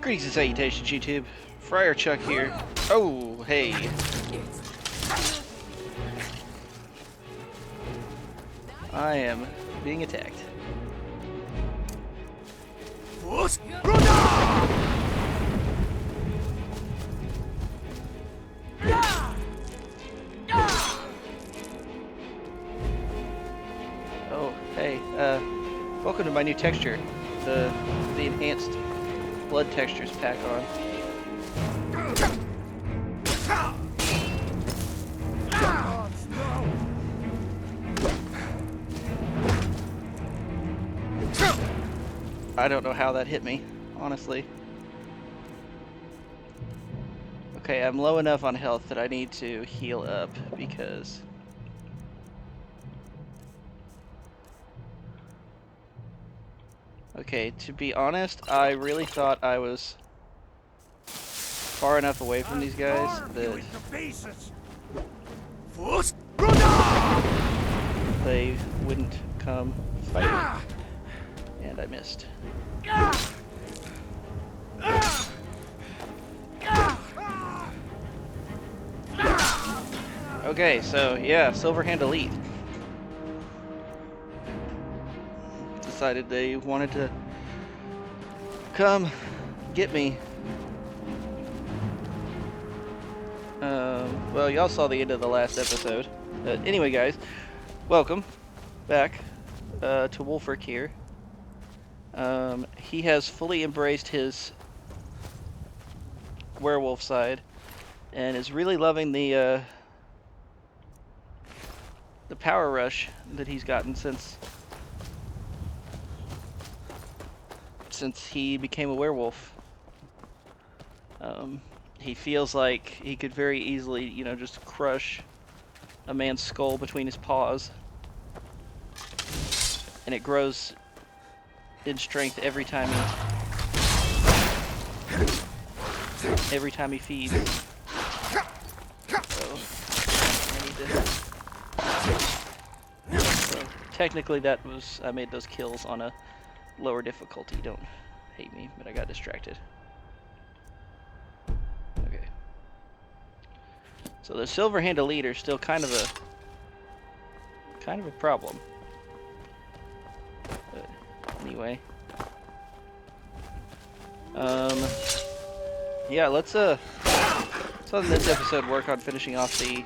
Greetings and salutations, YouTube. Friar Chuck here. Oh, hey. I am being attacked. Oh, hey. Welcome to my new texture. The enhanced blood textures pack on. I don't know how that hit me, honestly. Okay, I'm low enough on health that I need to heal up because okay, to be honest, I really thought I was far enough away from these guys that they wouldn't come fight me. And I missed. Okay, so yeah, Silverhand Elite decided they wanted to come get me. Well, y'all saw the end of the last episode. Anyway, guys, welcome back to Wolfric here. He has fully embraced his werewolf side and is really loving the power rush that he's gotten since he became a werewolf. He feels like he could very easily, you know, just crush a man's skull between his paws, and it grows in strength every time he feeds. So I need to. So technically, I made those kills on a lower difficulty. Don't hate me, but I got distracted. Okay. So the Silverhand Elite are still kind of a problem. But anyway. Yeah, let's on this episode work on finishing off the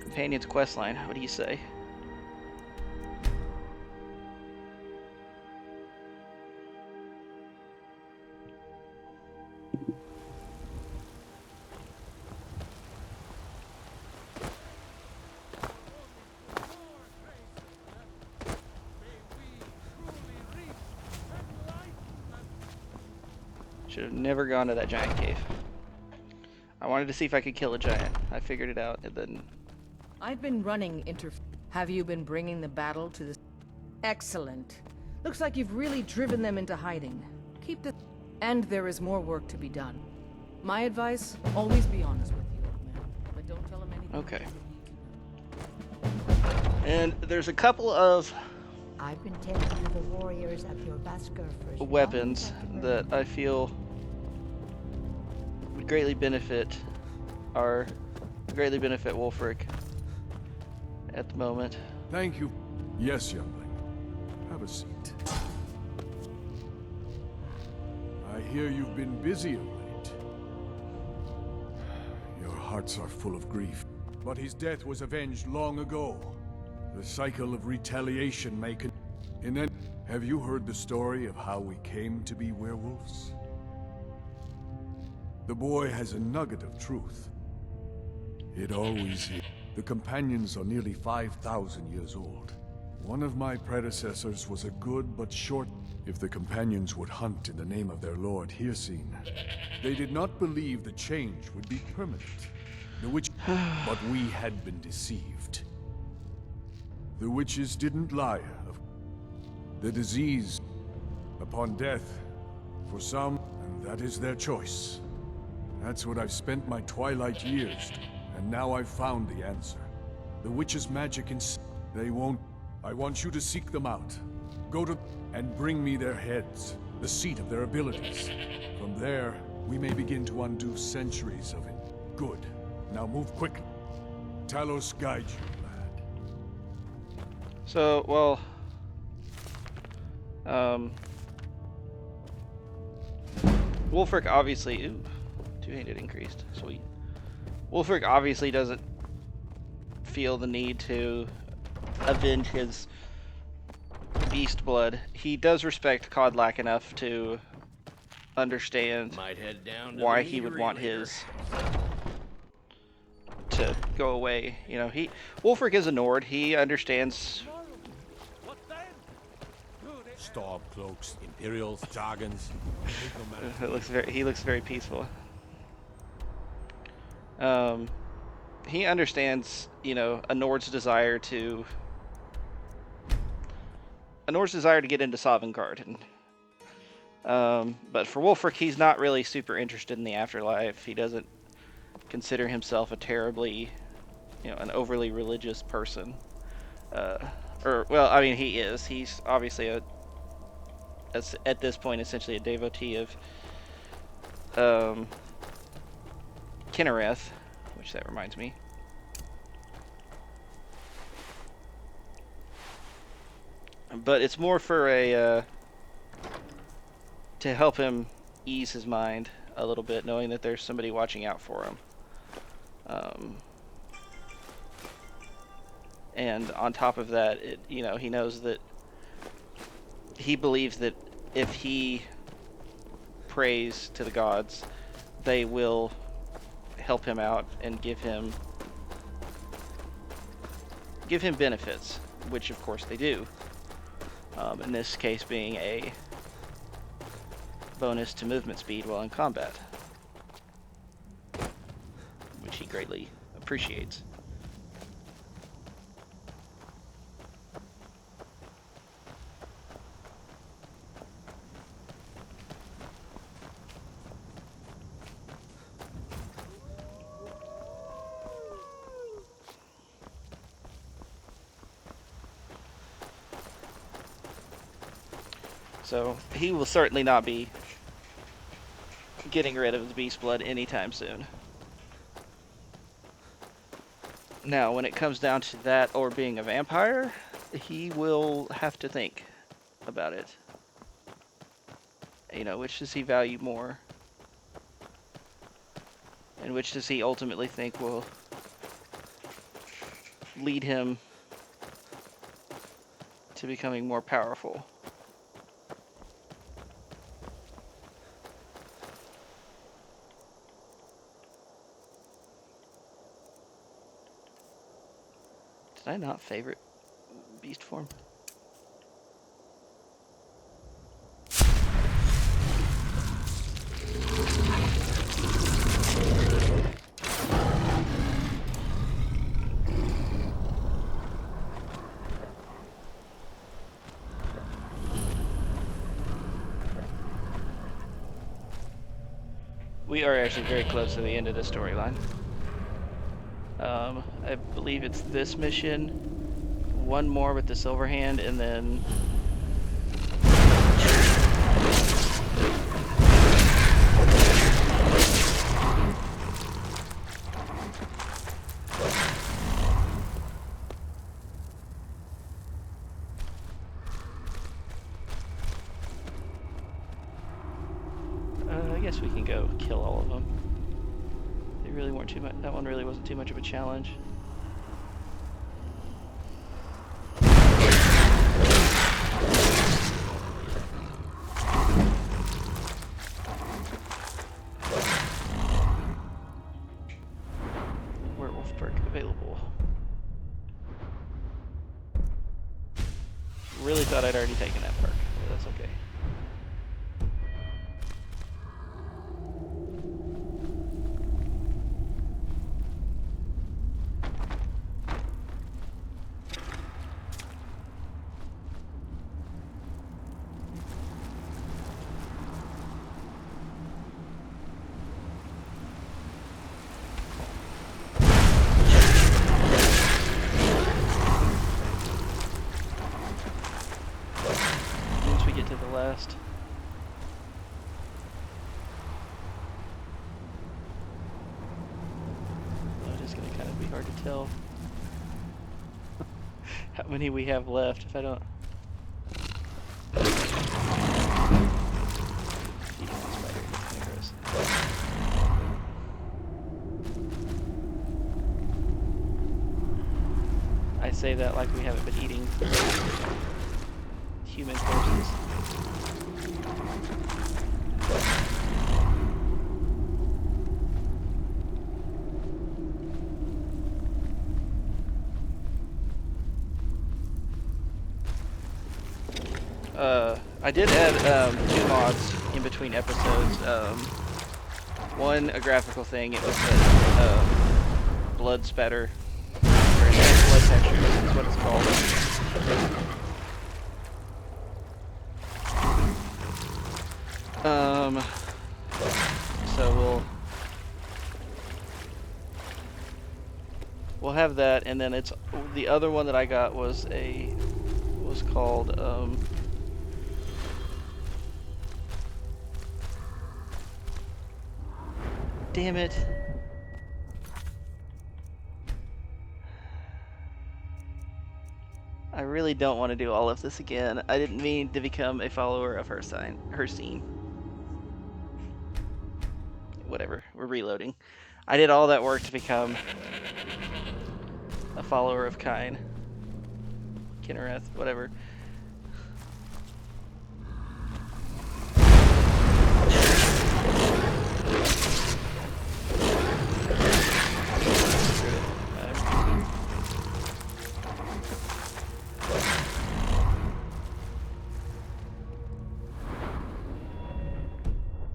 companion's quest line. What do you say? Should have never gone to that giant cave. I wanted to see if I could kill a giant. I figured it out, and then... I've been running Have you been bringing the battle to the... Excellent. Looks like you've really driven them into hiding. Keep the... And there is more work to be done. My advice, always be honest with the old man. But don't tell him anything. Okay. And there's a couple of... I've been tending to the warriors of your Basker for weapons that I feel would greatly benefit Wolfric at the moment. Thank you. Yes, youngling. Have a seat. I hear you've been busy of late. Your hearts are full of grief. But his death was avenged long ago. The cycle of retaliation may continue. And then, have you heard the story of how we came to be werewolves? The boy has a nugget of truth. It always is. The companions are nearly 5,000 years old. One of my predecessors was a good but short... If the companions would hunt in the name of their lord Hircine, they did not believe the change would be permanent. But we had been deceived. The witches didn't lie. The disease, upon death, for some, and that is their choice. That's what I've spent my twilight years, and now I've found the answer. The witches' magic they won't... I want you to seek them out. Go to... and bring me their heads. the seat of their abilities. From there, we may begin to undo centuries of it. Good. Now move quickly. Talos guide you, lad. So, well, Wolfric obviously, ooh, two-handed increased, sweet. Wolfric obviously doesn't feel the need to avenge his beast blood. He does respect Kodlak enough to understand Might head down to why the he would want Annihilator. his to go away. Wolfric is a Nord. He understands. Storm cloaks, Imperials, Jargons. He looks very peaceful. He understands, a Nord's desire to get into Sovngarde. But for Wolfric, he's not really super interested in the afterlife. He doesn't consider himself a terribly, an overly religious person. He is. He's obviously at this point, essentially a devotee of Kinnereth, which that reminds me. But it's more for to help him ease his mind a little bit, knowing that there's somebody watching out for him. And on top of that, he knows that he believes that if he prays to the gods, they will help him out and give him benefits, which of course they do. In this case being a bonus to movement speed while in combat, which he greatly appreciates. So he will certainly not be getting rid of the beast blood anytime soon. Now, when it comes down to that or being a vampire, he will have to think about it. Which does he value more? And which does he ultimately think will lead him to becoming more powerful? Did I not favorite beast form? We are actually very close to the end of the storyline. I believe it's this mission, one more with the Silver Hand, and then I guess we can go kill all of them. They really weren't too much. That one really wasn't too much of a challenge. Werewolf perk available. Really thought I'd already taken that perk, but that's okay. hard to tell how many we have left if I don't. Eating the spider, that's kinda gross. I say that like we haven't been eating human corpses. I did add 2 mods in between episodes. One, a graphical thing. It was the blood spatter, or enhanced blood texture is what it's called. So we'll have that, and then it's the other one that I got was called damn it. I really don't want to do all of this again. I didn't mean to become a follower of her scene. Whatever, we're reloading. I did all that work to become a follower of Kine. Kinnereth, whatever.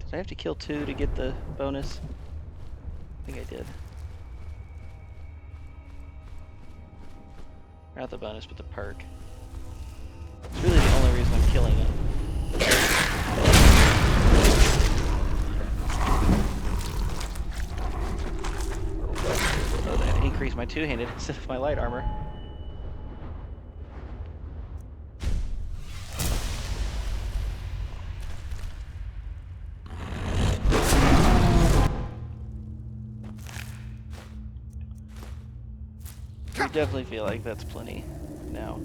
Did I have to kill 2 to get the bonus? I think I did. Not the bonus, but the perk. It's really the only reason I'm killing it. Oh, I had to increase my 2-handed instead of my light armor. I definitely feel like that's plenty now.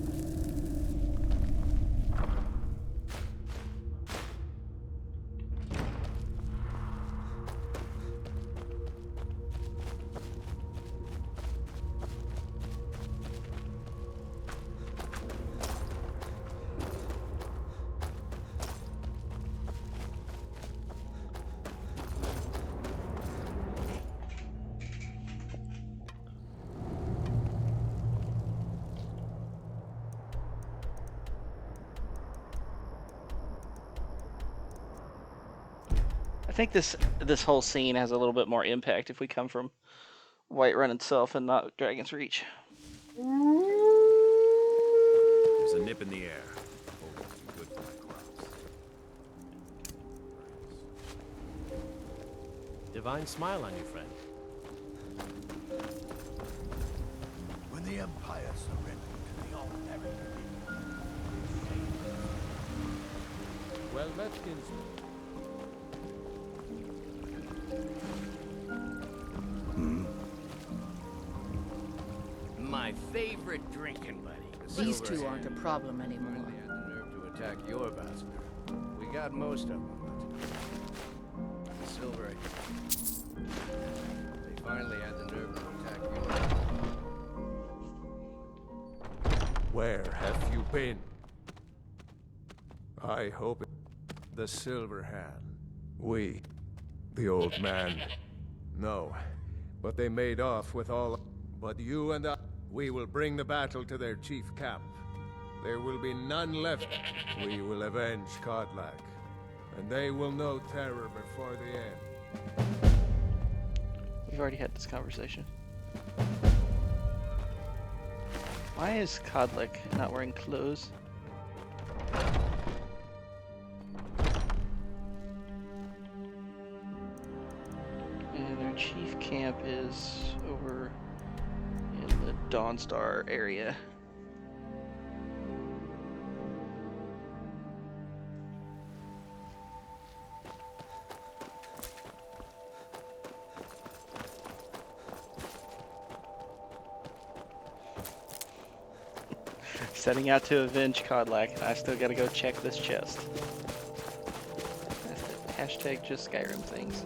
I think this whole scene has a little bit more impact if we come from Whiterun itself and not Dragon's Reach. There's a nip in the air. Oh, it'll be good for my crops. Divine smile on you, friend. When the Empire surrendered to the All-American, Well met, kinsman. my favorite drinking buddy. These 2 aren't a problem anymore. Finally had the nerve to attack your bastard. We got most of them, but Silver. They finally had the nerve to attack yours. Where have you been? I hope the Silver Hand. We, the old man. No, but they made off with all. But you and I, we will bring the battle to their chief camp. There will be none left. We will avenge Kodlak, and they will know terror before the end. We've already had this conversation. Why is Kodlak not wearing clothes? And their chief camp is over in the Dawnstar area. Setting out to avenge Codlac, and I still gotta go check this chest. That's the hashtag just Skyrim things.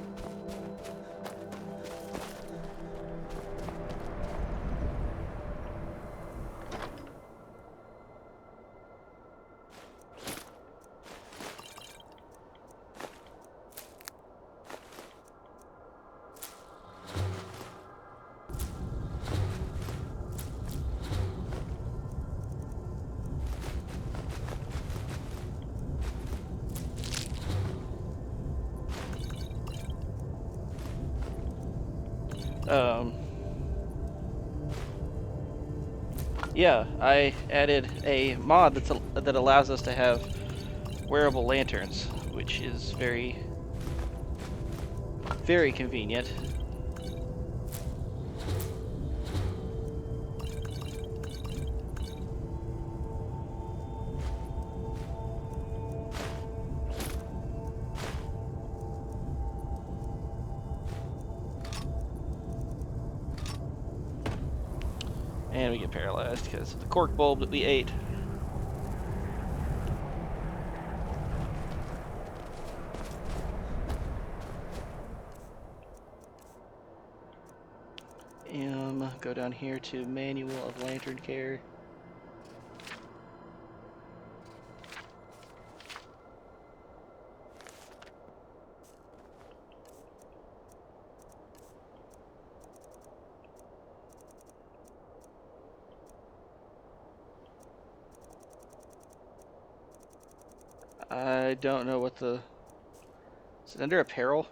Yeah, I added a mod that allows us to have wearable lanterns, which is very, very convenient. And we get paralyzed because of the cork bulb that we ate. Go down here to Manual of Lantern Care. I don't know what the... Is it under apparel?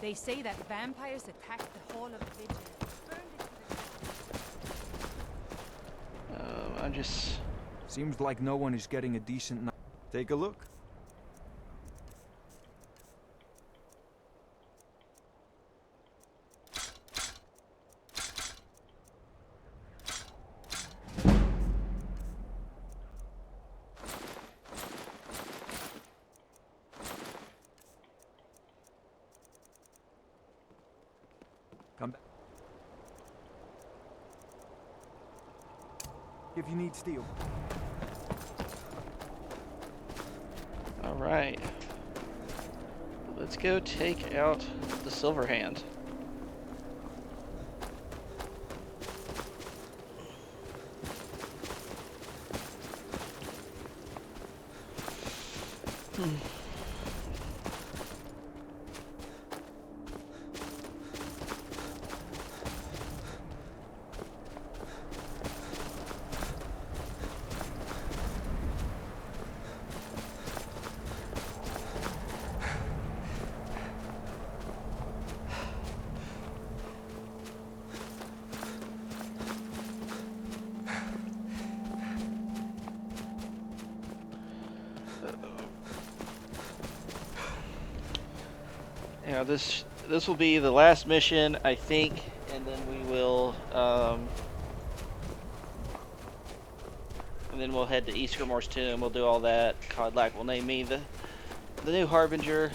They say that vampires attacked the Hall of Vigilance. Burned it to the I'm just... Seems like no one is getting a decent night. Take a look. Come back. If you need steel. Alright. Let's go take out the Silver Hand. Yeah, this will be the last mission, I think, and then we'll head to Ysgramor's tomb. We'll do all that. Codlac will name me the new Harbinger.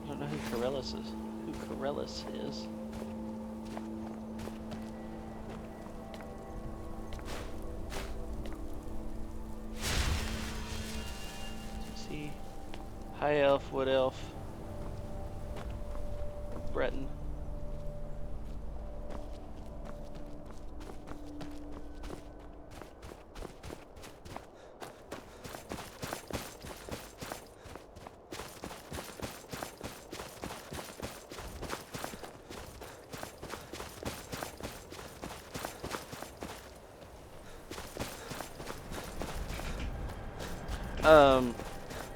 I don't know who Corellis is. Is. Let's see. High Elf, Wood Elf, Breton.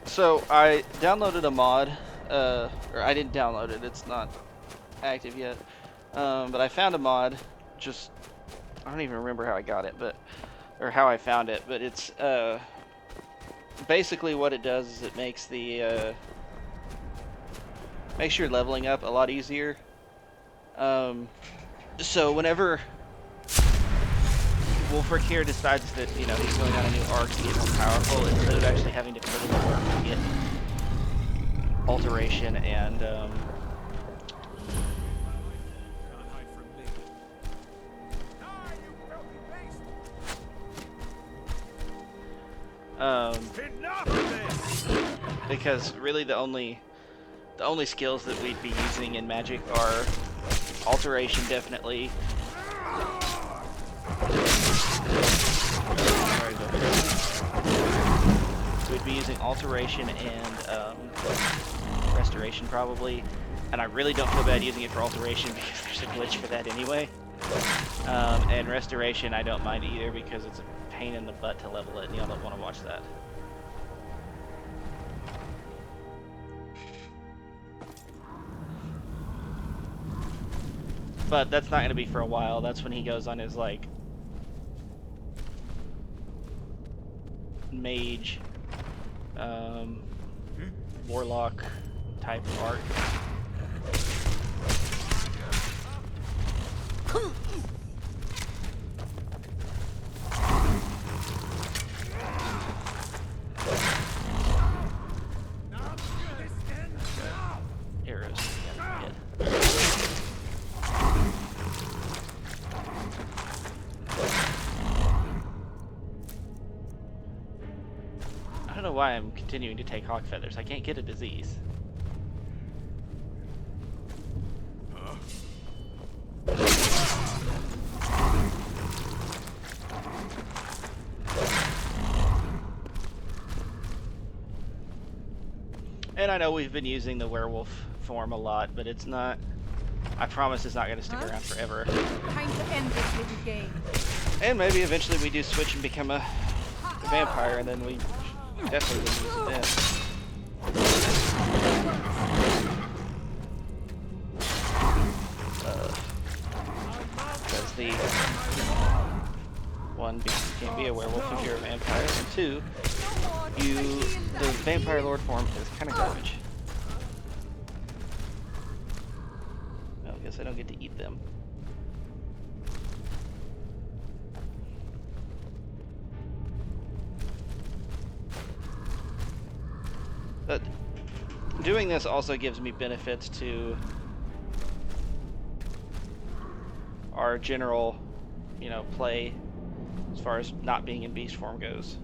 So I downloaded a mod, or I didn't download it, it's not active yet, But I found a mod, just, I don't even remember how I got it, or how I found it, but it's, basically what it does is it makes makes your leveling up a lot easier. So whenever Wolfric here decides that, you know, he's going on a new arc to get more powerful, instead of actually having to put in the work to get alteration and, because really the only skills that we'd be using in magic are alteration, definitely. We'd be using alteration and restoration probably, and I really don't feel bad using it for alteration because there's a glitch for that anyway. And restoration I don't mind either because it's a pain in the butt to level it, and y'all don't want to watch that. But that's not going to be for a while. That's when he goes on his, like, mage, warlock type arc. Arrows. Yeah, I don't know why I'm continuing to take hawk feathers. I can't get a disease. And I know we've been using the werewolf form a lot, but it's not, I promise it's not going to stick around forever. Time to end this little game. And maybe eventually we do switch and become a vampire, and then we definitely wouldn't use it then. Because the one, because you can't be a werewolf if you're a vampire, and two, the vampire lord form is kind of garbage. Well, I guess I don't get to eat them. But doing this also gives me benefits to our general, you know, play as far as not being in beast form goes.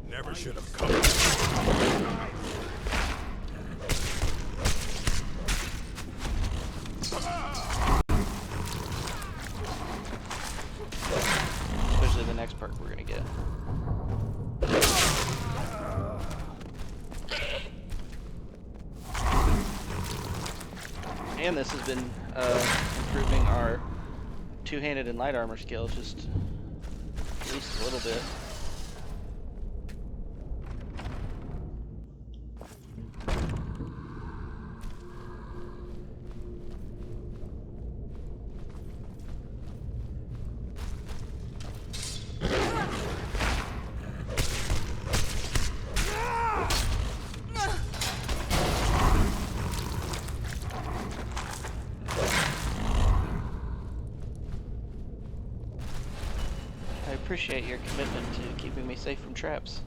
Never should have come. Especially the next perk we're gonna get. And this has been improving our two-handed and light armor skill just at least a little bit. I appreciate your commitment to keeping me safe from traps.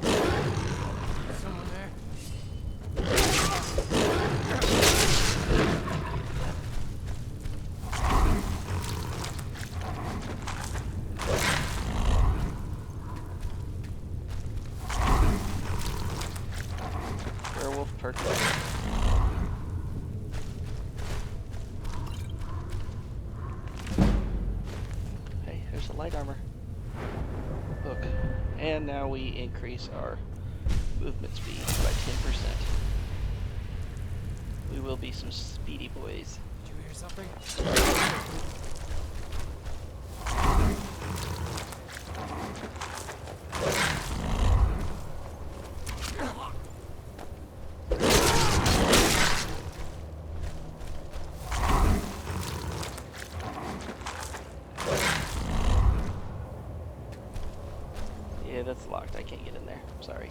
Someone there? Werewolf perk. Hey, there's a light armor book. And now we increase our movement speed by 10%. We will be some speedy boys. Did you hear something? Yeah, that's locked. I can't get in there. Sorry.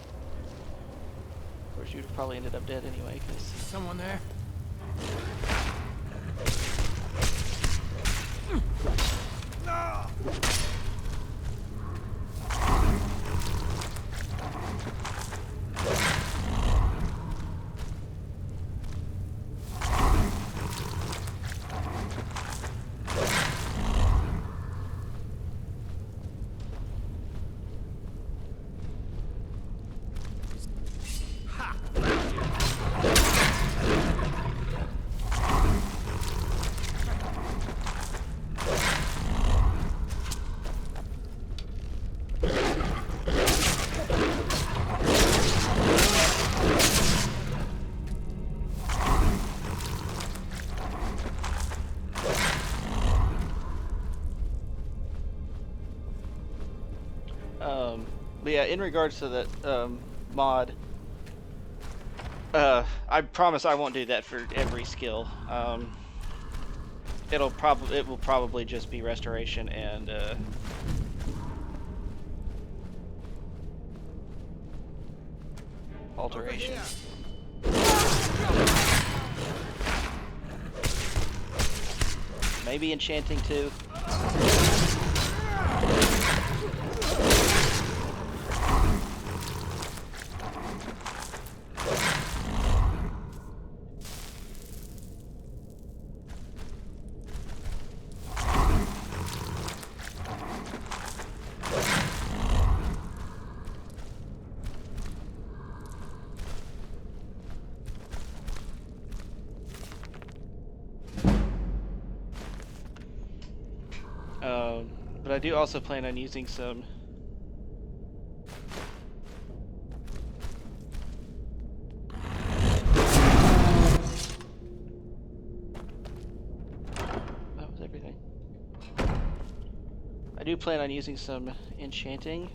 Of course, you'd have probably ended up dead anyway, because... Someone there? But yeah, in regards to that mod, I promise I won't do that for every skill. It will probably just be restoration and alteration. Maybe enchanting too. But I do also plan on using some that was everything. I do plan on using some enchanting,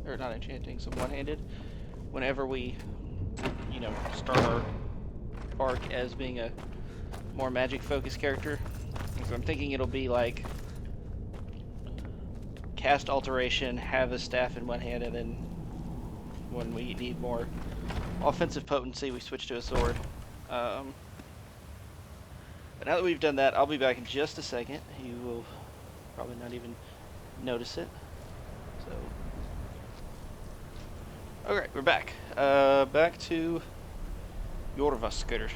or not enchanting, some one-handed whenever we, you know, start our arc as being a more magic-focused character. So I'm thinking it'll be like cast alteration, have a staff in one hand, and then when we need more offensive potency, we switch to a sword. But now that we've done that, I'll be back in just a second. You will probably not even notice it. So, alright, we're back. Back to Jorvaskr.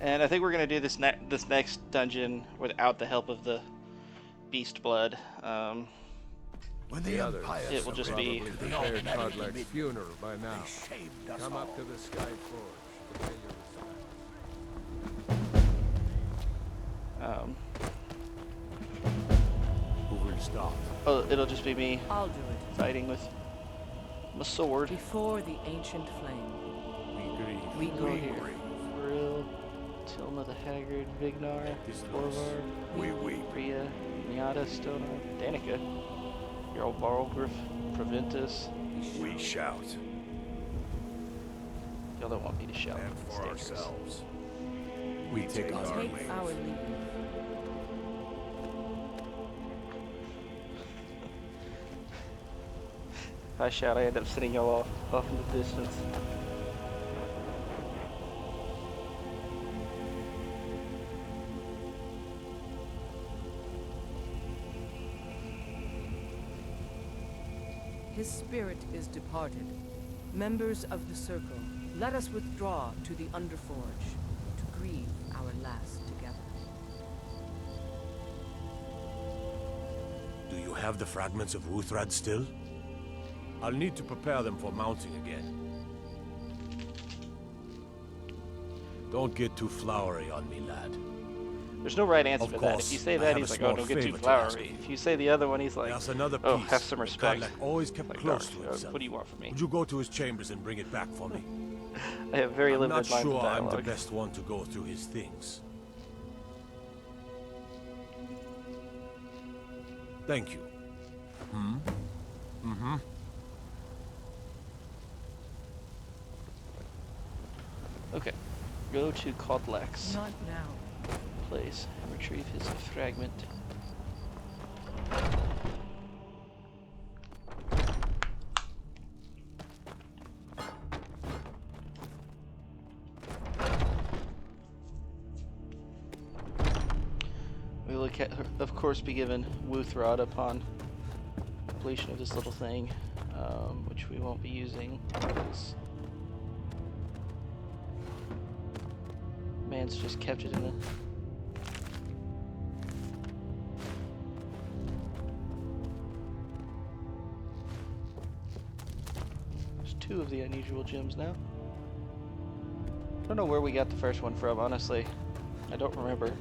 And I think we're gonna do this next dungeon without the help of the beast blood. When the others it will just be prepared Kodlak's funeral by now. Come up to the Sky Forge to pay your respects. Who will stop? oh, it'll just be me I'll do it. fighting with my sword. Before the ancient flame, We grieve. we go here. Vril, Tilma the Haggard, Vignar, Orvar, We weep. Rhea, Miata, Stoner, Danica, your old Barlgriff, Proventus. We shout. Y'all don't want me to shout. And It's for dangerous. ourselves. We take our Take leave. our leave. If I shout, I end up sending y'all off in the distance. His spirit is departed. Members of the Circle, let us withdraw to the Underforge to grieve our last together. Do you have the fragments of Uthrad still? I'll need to prepare them for mounting again. Don't get too flowery on me, lad. There's no right answer Of to that. If course, you say I that, have he's a like, oh, small don't get too favor to ask flowery. you. If you say the other one, he's like, There's another piece oh, have some that respect. Kodlak always kept Like, close darn, to himself. what do you want from me? Would you go to his chambers and bring it back for me? I have very I'm limited not lines sure of I'm the dialogue. best one to go through his things. Thank you. Mm-hmm. Okay, go to Kodlak's. Not now. place. Retrieve his fragment. We will, of course, be given Wuthrod upon completion of this little thing, which we won't be using because man's just kept it in the. There's 2 of the unusual gems now. I don't know where we got the first one from, honestly. I don't remember.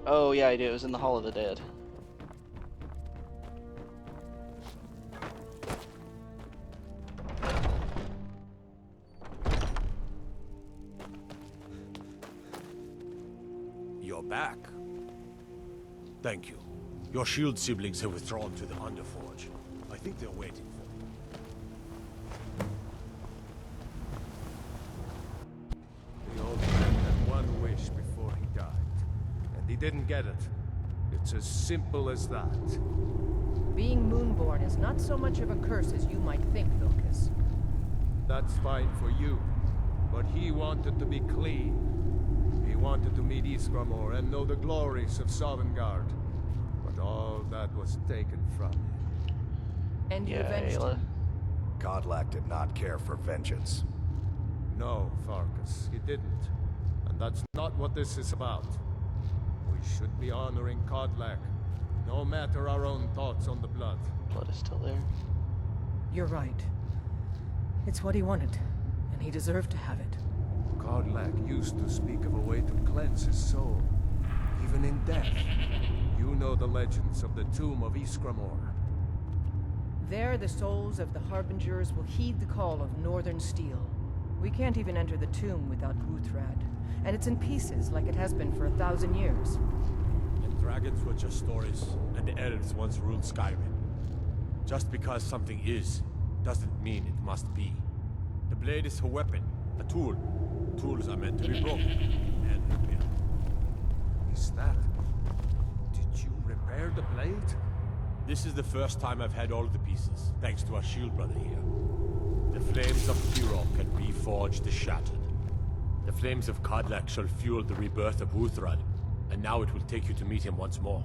Oh yeah, I do. It was in the Hall of the Dead. You're back. Thank you. Your shield siblings have withdrawn to the Underforge. I think they're waiting for you. The old man had one wish before he died, and he didn't get it. It's as simple as that. Being Moonborn is not so much of a curse as you might think, Vilcus. That's fine for you, but he wanted to be clean. He wanted to meet Iskramor and know the glories of Sovngarde. But all that was taken from him. And you Yeah, avenged Ayla. him. Godlack did not care for vengeance. No, Farkas, he didn't. And that's not what this is about. We should be honoring Kodlak, no matter our own thoughts on the blood. Blood is still there. You're right. It's what he wanted, and he deserved to have it. Kodlak used to speak of a way to cleanse his soul, even in death. You know the legends of the tomb of Iskramor. There, the souls of the Harbingers will heed the call of Northern Steel. We can't even enter the tomb without Wuthrad, and it's in pieces like it has been for 1,000 years. And dragons were just stories, and the elves once ruled Skyrim. Just because something is, doesn't mean it must be. The blade is a weapon, a tool. Tools are meant to be broken and repaired. Is that... Did you repair the blade? This is the first time I've had all the pieces, thanks to our shield brother here. The flames of Hero can reforge the shattered. The flames of Kodlak shall fuel the rebirth of Wuthrad, and now it will take you to meet him once more.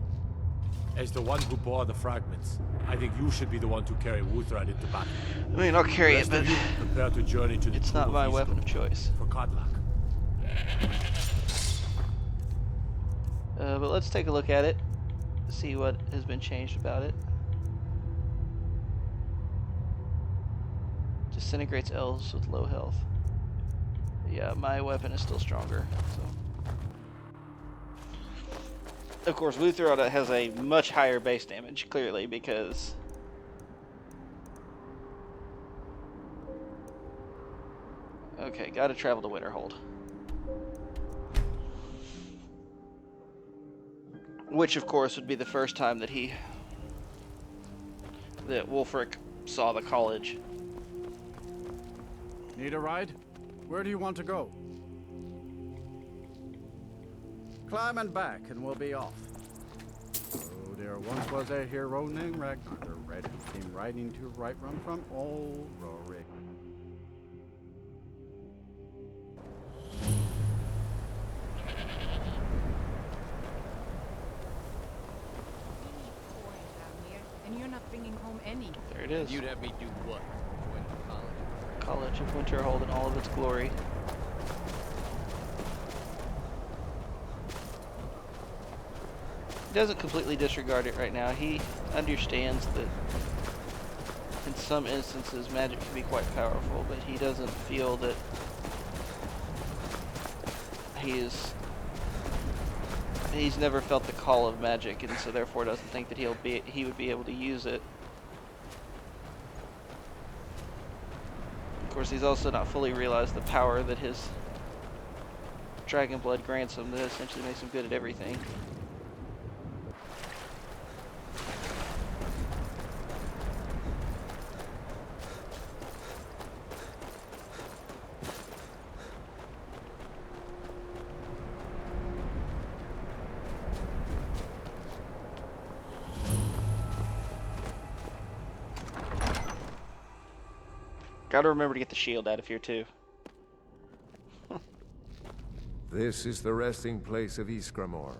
As the one who bore the fragments, I think you should be the one to carry Wuthrad into battle. I mean, I'll carry it, Rest but of you prepare to journey to the it's tomb not of my Iskramor weapon of choice. for Kodlak. But let's take a look at it, see what has been changed about it. Disintegrates elves with low health. Yeah, my weapon is still stronger, so. Of course, Wuthrad has a much higher base damage, clearly, because okay, gotta travel to Winterhold. Which, of course, would be the first time that Wulfric saw the college. Need a ride? Where do you want to go? Climb and back, and we'll be off. Oh, there once was a hero named Ragnar the Red who came riding to right run from old Rorik. And you're not bringing home any. There it is. You'd have me do what? Join the college? College of Winterhold in all of its glory. He doesn't completely disregard it right now. He understands that in some instances magic can be quite powerful, but he doesn't feel that he's never felt the call of magic, and so therefore doesn't think that he would be able to use it. Of course, he's also not fully realized the power that his dragon blood grants him, that essentially makes him good at everything. Gotta remember to get the shield out of here too. This is the resting place of Ysgramor,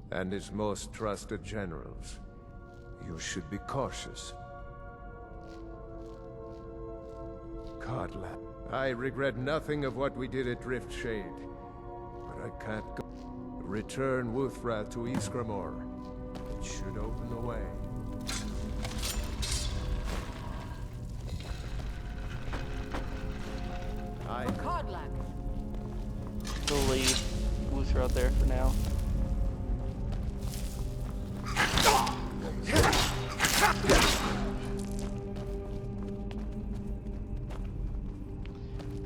and his most trusted generals. You should be cautious. Codla, I regret nothing of what we did at Driftshade, but I can't go. Return Wuthra to Ysgramor. It should open the way. Codlac. We'll leave Wuthra out there for now.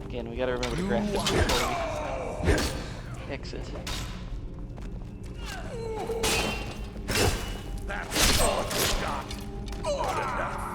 Again, we gotta remember to craft this before we exit. That's all you got. Good enough.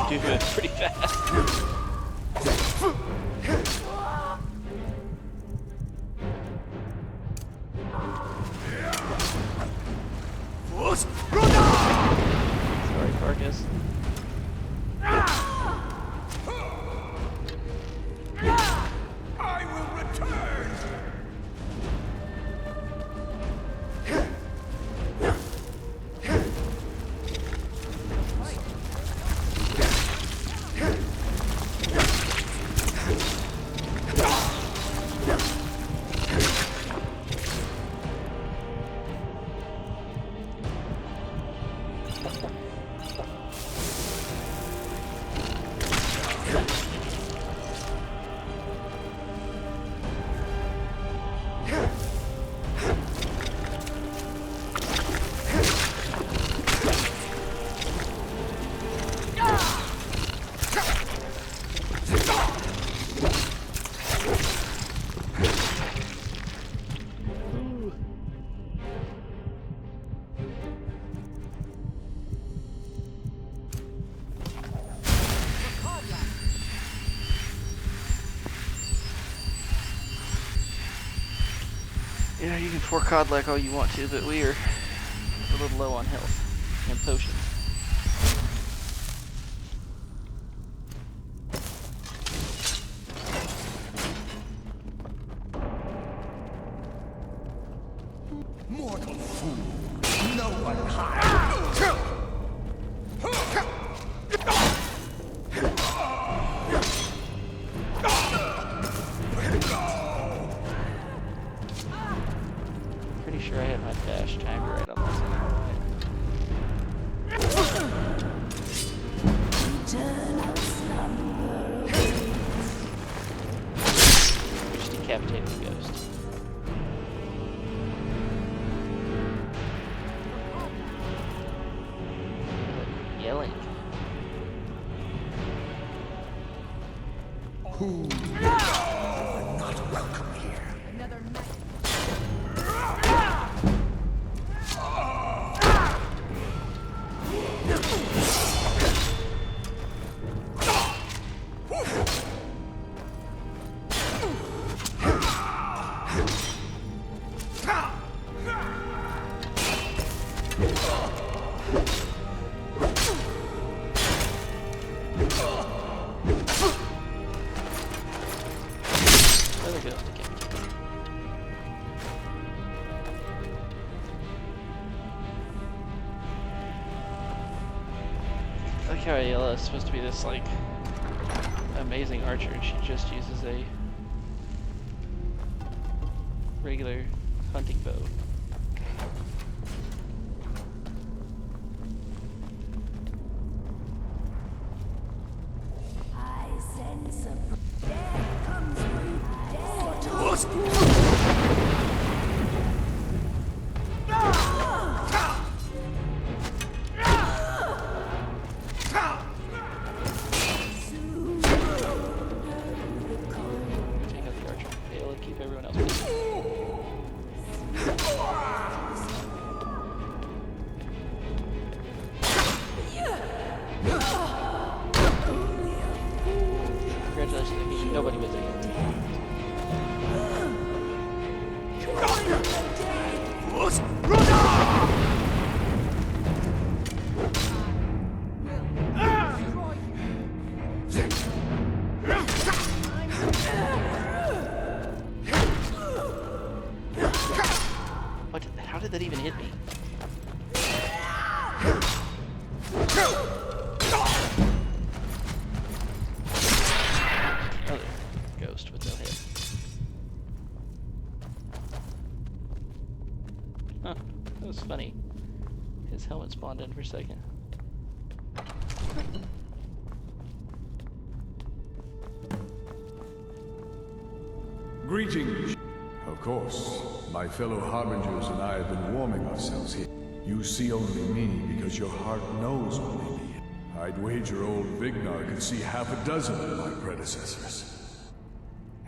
Do it pretty fast. Sorry, Farkas. I will return. Yeah, you can pour Codlac all you want to, but we are a little low on health and potions. Mortal fool. No one hides. Pretty sure I had my dash timed right on this one. We just decapitated the ghost. Yelling. Who? Not welcome here. Another night. Where the ghost again? Like how Ayala is supposed to be this like amazing archer, and she just uses a regular hunting bow. Congratulations, I mean, nobody was there. What? How did that even hit me? Oh, ghost with no head. Huh, that was funny. His helmet spawned in for a second. Greetings. Of course, my fellow Harbingers and I have been warming ourselves here. You see only me because your heart knows what may be. I'd wager old Vignar could see half a dozen of my predecessors.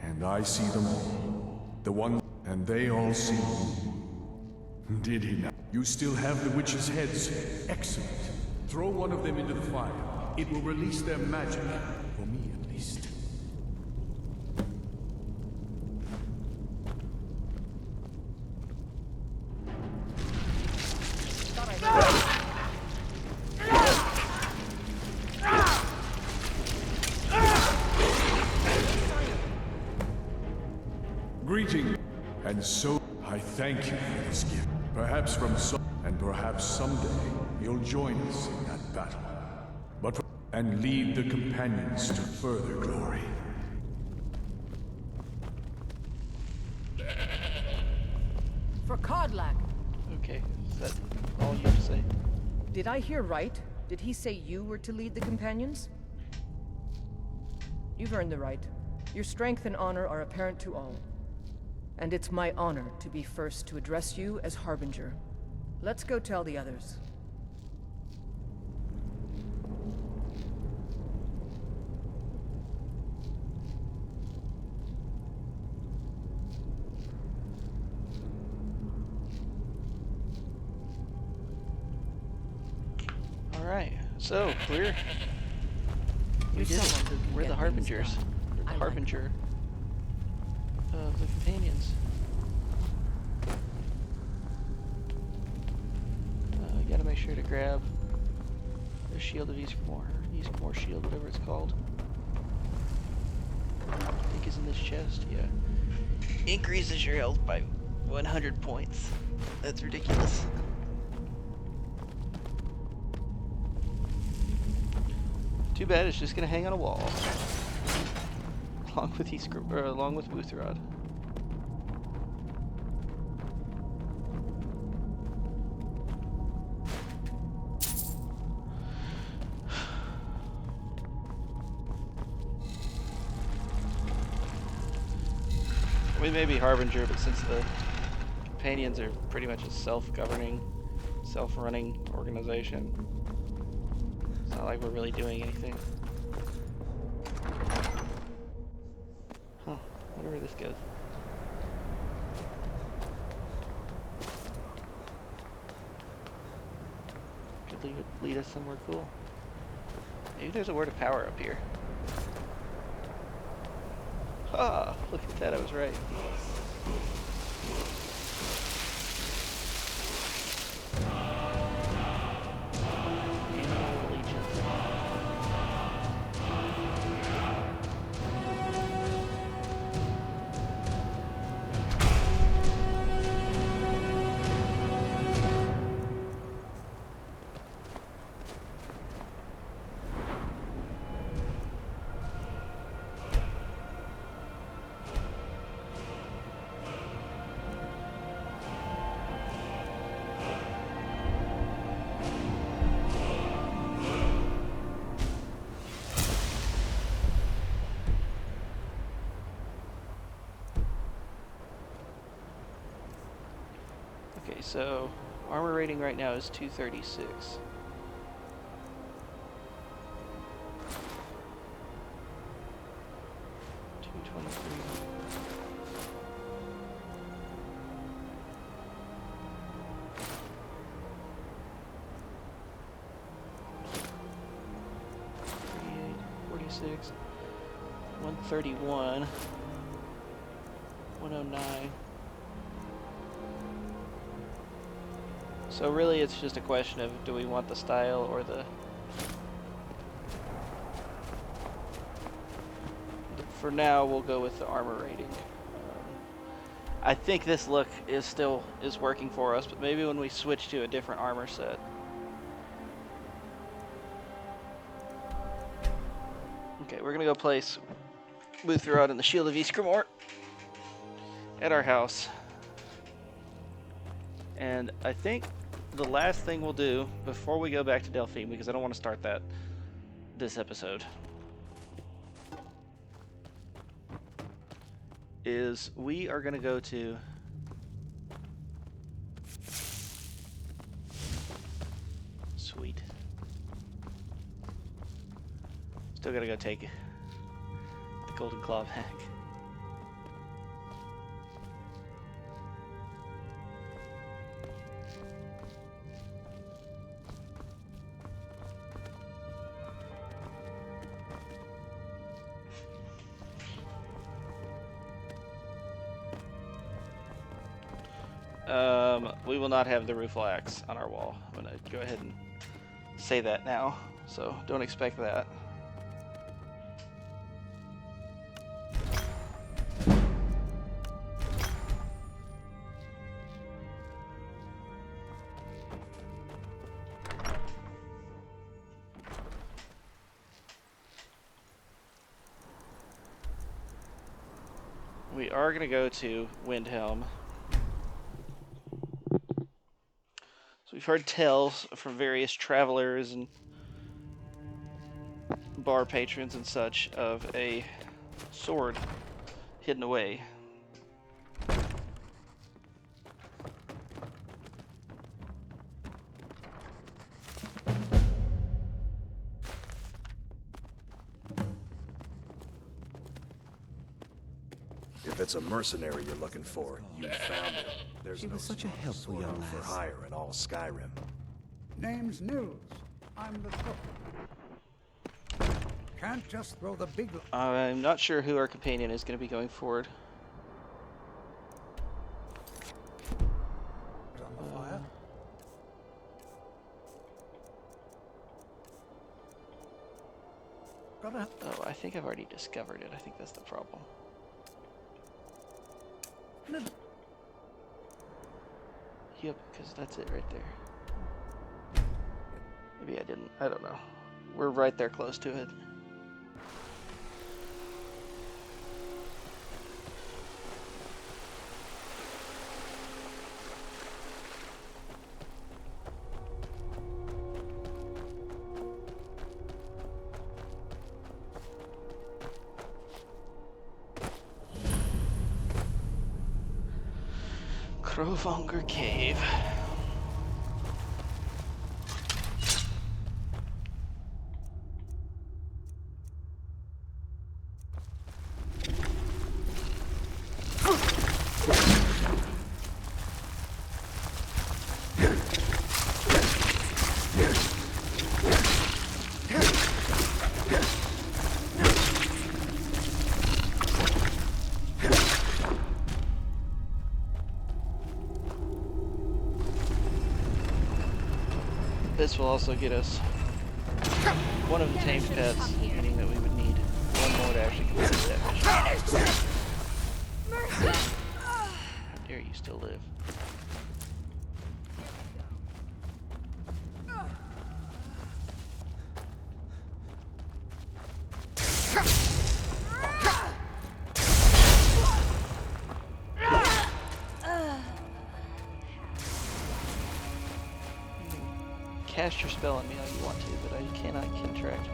And I see them all. The one, and they all see you. Did he not? You still have the witches' heads. Excellent. Throw one of them into the fire. It will release their magic. For me, at least. Greeting, and so I thank you for this gift. Perhaps from some, and perhaps someday you'll join us in that battle. And lead the companions to further glory. For Kodlak. Okay, is that all you have to say? Did I hear right? Did he say you were to lead the companions? You've earned the right. Your strength and honor are apparent to all. And it's my honor to be first to address you as Harbinger. Let's go tell the others. Alright, so we're we did it. someone who can We're get the things Harbingers. done. We're the I like Harbinger of the companions. Gotta make sure to grab the Shield of Eastmore Shield, whatever it's called. I think is in this chest, yeah. Increases your health by 100 points. That's ridiculous. Too bad it's just gonna hang on a wall. Along with Buthrod. We may be Harbinger, but since the companions are pretty much a self-governing, self-running organization, it's not like we're really doing anything. Huh, wonder where this goes. Could lead us somewhere cool. Maybe there's a word of power up here. Ah, look at that, I was right. Animal allegiance. Okay, so armor rating right now is 236. 223. 136, 131, 109. So really it's just a question of do we want the style or the... For now we'll go with the armor rating. I think this look is working for us, but maybe when we switch to a different armor set. Okay, we're gonna go place Lutherod and the Shield of Ysgramor at our house. And I think the last thing we'll do before we go back to Delphine, because I don't want to start that this episode, is we are gonna go to sweet. Still gotta go take the golden claw back. We will not have the roof axe on our wall. I'm gonna go ahead and say that now, so don't expect that. We are gonna go to Windhelm. So we've heard tales from various travelers and bar patrons and such of a sword hidden away. If it's a mercenary you're looking for, you found it. There's She no was such a helpful sword young for lass. hire in all Skyrim. Name's Nils. I'm the cook. Can't just throw the big... I'm not sure who our companion is going to be going forward. on the fire. Oh, I think I've already discovered it. I think that's the problem. Yep, because that's it right there. Maybe I didn't. I don't know. We're right there close to it. Crowfonger Cave. This will also get us one of the tamed pets, meaning that we would need one more to actually complete that mission. How dare you still live? Cast your spell on me all you want to, but I cannot contract.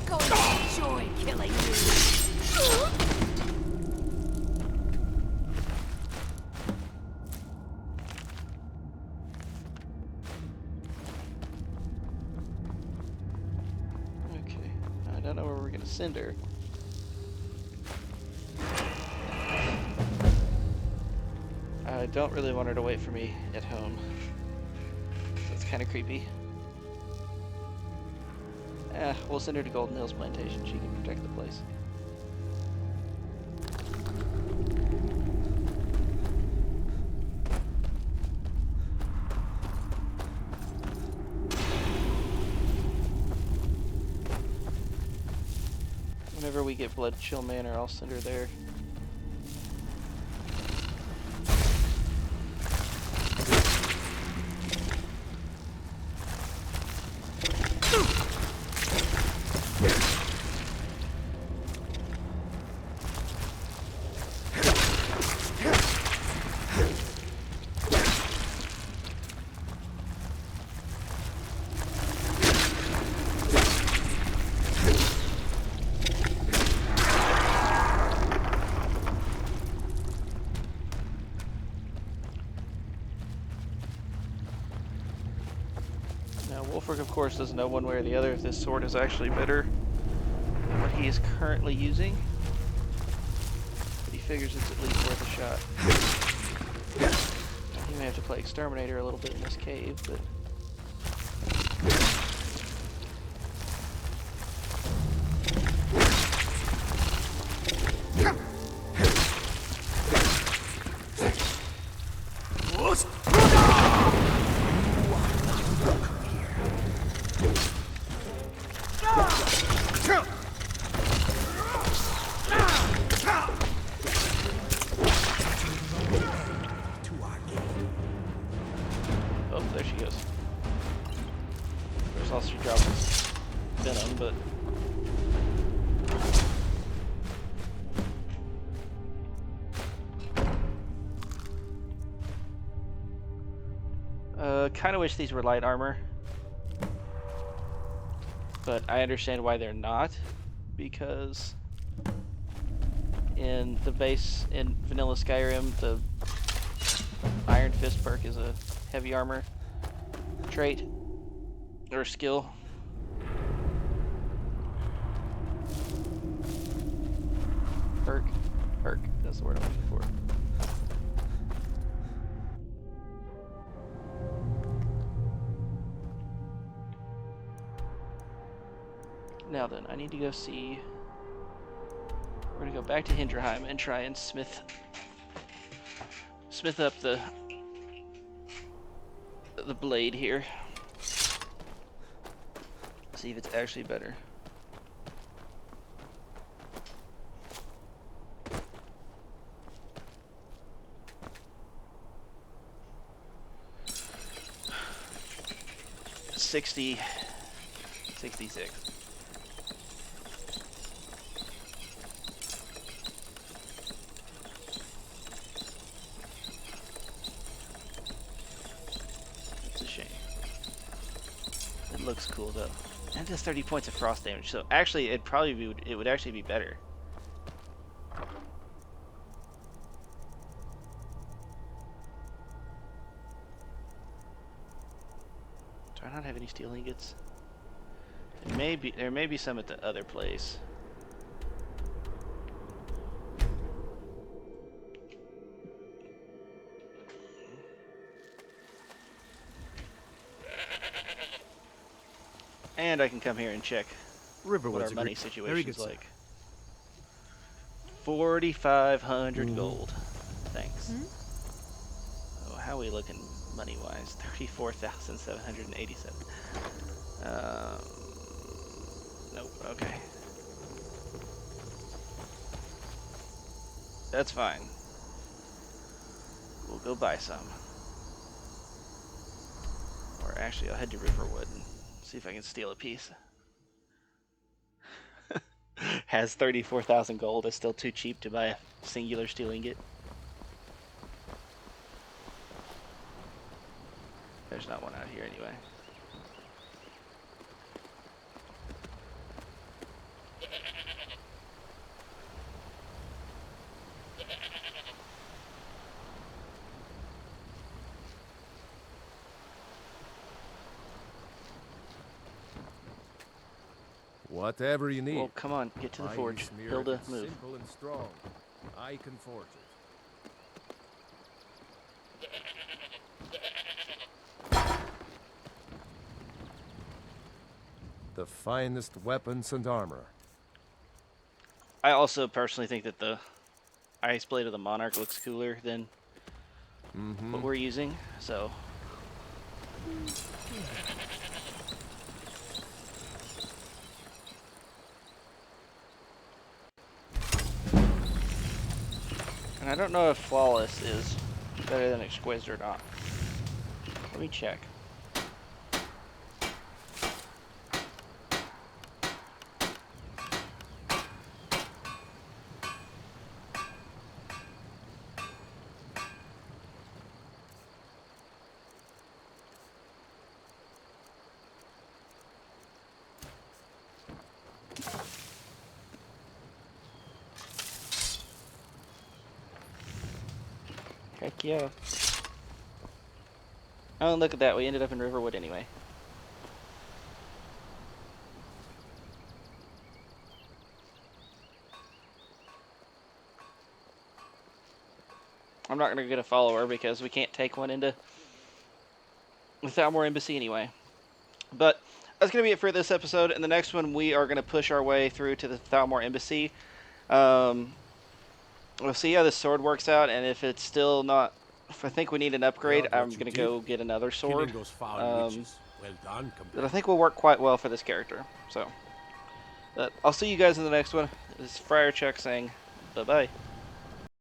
Go and enjoy killing you. Okay, I don't know where we're gonna send her. I I don't really want her to wait for me at home. That's kind of creepy. We'll send her to Golden Hills Plantation. She can protect the place. Whenever we get Blood Chill Manor, I'll send her there. Wolfric, of course, doesn't know one way or the other if this sword is actually better than what he is currently using, but he figures it's at least worth a shot. He may have to play Exterminator a little bit in this cave, but... kind of wish these were light armor, but I understand why they're not, because in the base in vanilla Skyrim, the Iron Fist perk is a heavy armor trait or skill. Perk, that's the word I'm looking for. Now then, I need to go see... We're gonna go back to Hinderheim and try and smith up the blade here. See if it's actually better. $66. Looks cool though. And does 30 points of frost damage, so actually it would actually be better. Do I not have any steel ingots? There may be some at the other place. And I can come here and check what our money situation's like. 4,500 gold. Thanks. Oh, how are we looking money-wise? 34,787. Nope. Okay. That's fine. We'll go buy some. Or actually, I'll head to Riverwood and see if I can steal a piece. Has 34,000 gold. Is still too cheap to buy a singular steel ingot. There's not one out here anyway. Whatever you need. Well, come on, get to the forge. Hilda, move. Simple and strong. I can forge it. the finest weapons and armor. I also personally think that the Ice Blade of the Monarch looks cooler than what we're using, so... And I don't know if Flawless is better than Exquisite or not. Let me check. Heck yeah. Oh, look at that. We ended up in Riverwood anyway. I'm not going to get a follower because we can't take one into the Thalmor Embassy anyway. But that's going to be it for this episode. In the next one, we are going to push our way through to the Thalmor Embassy. We'll see how this sword works out, and if it's still not... If I think we need an upgrade, I'm going to go get another sword. Well done, That I think will work quite well for this character. So, but I'll see you guys in the next one. This is Friar Chuck saying bye-bye.